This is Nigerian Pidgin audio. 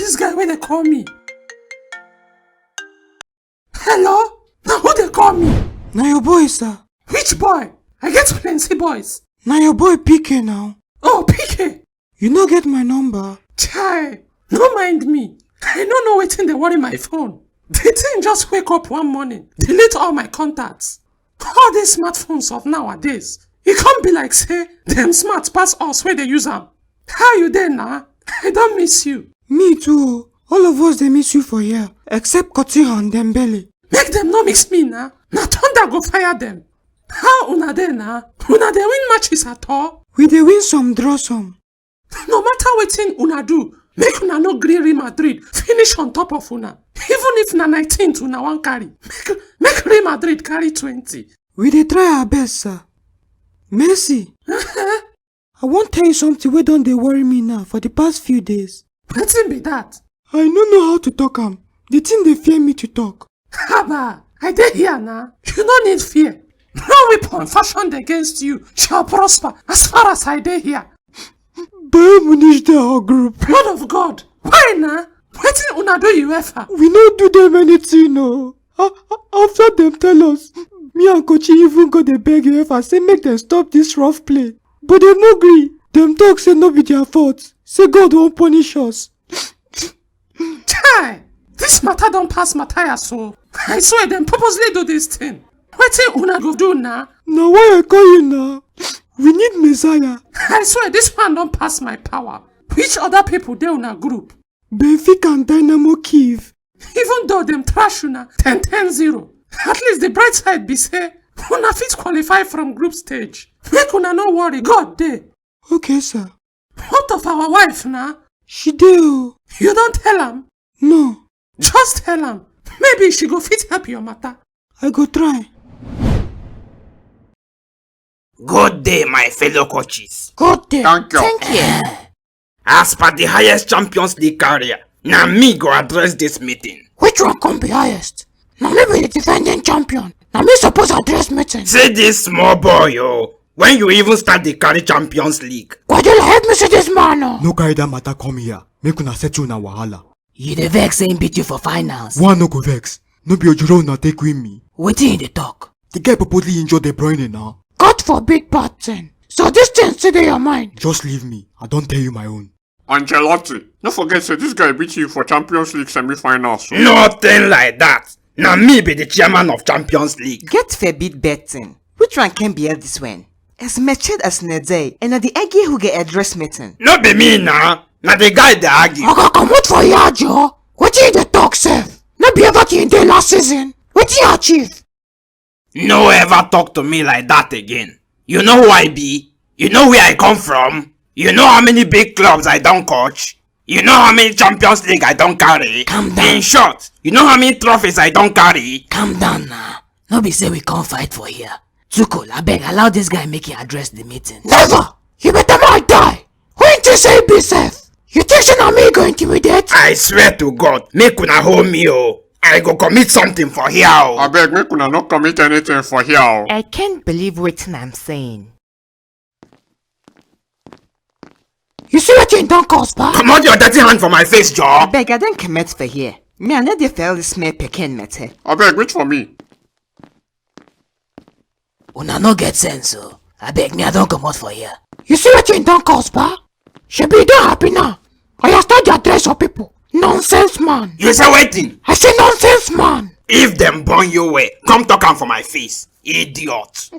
this guy when they call me? Hello? Now who they call me? Now your boy, sir. Which boy? I get plenty boys. Now your boy PK now. Oh, PK. You no get my number. Chai, no mind me. I don't know wetin dey worry my phone. The thing just wake up one morning, delete all my contacts. All these smartphones of nowadays, e come be like say dem smart pass us wey dey use am. How you dey na? I don miss you. Me too. All of us they miss you for here, except Coutinho and Dembele. Make dem no miss me na. Na thunder go fire dem. How una dey na? Una dey win matches at all? We dey win some, draw some. No matter wetin una do, make una no gree Real Madrid finish on top of una. Even if na 19th una wan carry, make Real Madrid carry 20. We dey try our best, sir. Messi, I wan tell you something wey don dey worry me now for the past few days. Wetin be that? I no know how to talk am. The thing dey fear me to talk. Haba, I dey here na. You no need fear. No weapon fashioned against you shall prosper as far as I dey here. Bayern Munich dey our group. Blood of God, why na? Wetin una do UEFA? We no do them anything, no. After them tell us, me and Kochi even go dey beg UEFA say make them stop this rough play. But dem no gree. Dem talk say no be their fault. Say God won't punish us. Chai, this matter don pass Matthias so. I swear dem purposely do this thing. Wetin una go do na? Now why I call you now? We need Messiah. I swear this man don pass my power. Which other people dey una group? Benfica and Dynamo Kiev. Even though dem trash una 10-0, at least the bright side be say una fit qualify from group stage. Make una no worry, God dey. Okay, sir. What of our wife na? She dey oh. You don tell am? No. Just tell am. Maybe she go fit help your matter. I go try. Good day, my fellow coaches. Good day. Thank you. As per the highest Champions League career, now me go address this meeting. Which one can be highest? Now me be the defending champion. Now me suppose address meeting. Say this small boy, yo. When you even start the carry Champions League. Guardiola, help me see this man. Oh. No carry that matter come here. Make una settle na wahala. You dey vex saying beat you for finals. One no go vex. No be Ojuro una take win me. Wetin you dey talk? The guy purposely injured De Bruyne now. God forbid bad thing. So this thing still in your mind. Just leave me. I don't tell you my own. Ancelotti, no forget say this guy beat you for Champions League semi-finals. So. Nothing like that. Now me be the chairman of Champions League. Get forbid betting. Which one can be this one? As matched as Nedey and the Aggie who get address meeting. No be me now. Now the guy they argue. Okay, come out for ya, Joe. What you dey talk, sef? No be everything dey last season. What you achieve? No ever talk to me like that again. You know who I be? You know where I come from? You know how many big clubs I don't coach? You know how many Champions League I don't carry? Calm down. In short, you know how many trophies I don't carry? Calm down now. No be say we can't fight for here. Tuchel, abeg allow this guy make him address the meeting. Never! You better might die! Who ain't you say be safe? You think say na me go intimidate? I swear to God, make una hold me oh. I go commit something for here oh. I beg, make una not commit anything for here. Oh. I can't believe what I'm saying. You see what you done cause, ba? Come out your dirty hand from my face, I Joe. beg, I don't commit for here. Me, I know they fell this smell pecan matter. I beg, wait for me. Una no get sense oh. Abeg me I don comot for here. You see what you done cause, ba? Shebi you don't happy now. I start the address of people. Nonsense man. You say waiting. I say nonsense man. If them burn you way, come talk am for my face. Idiot.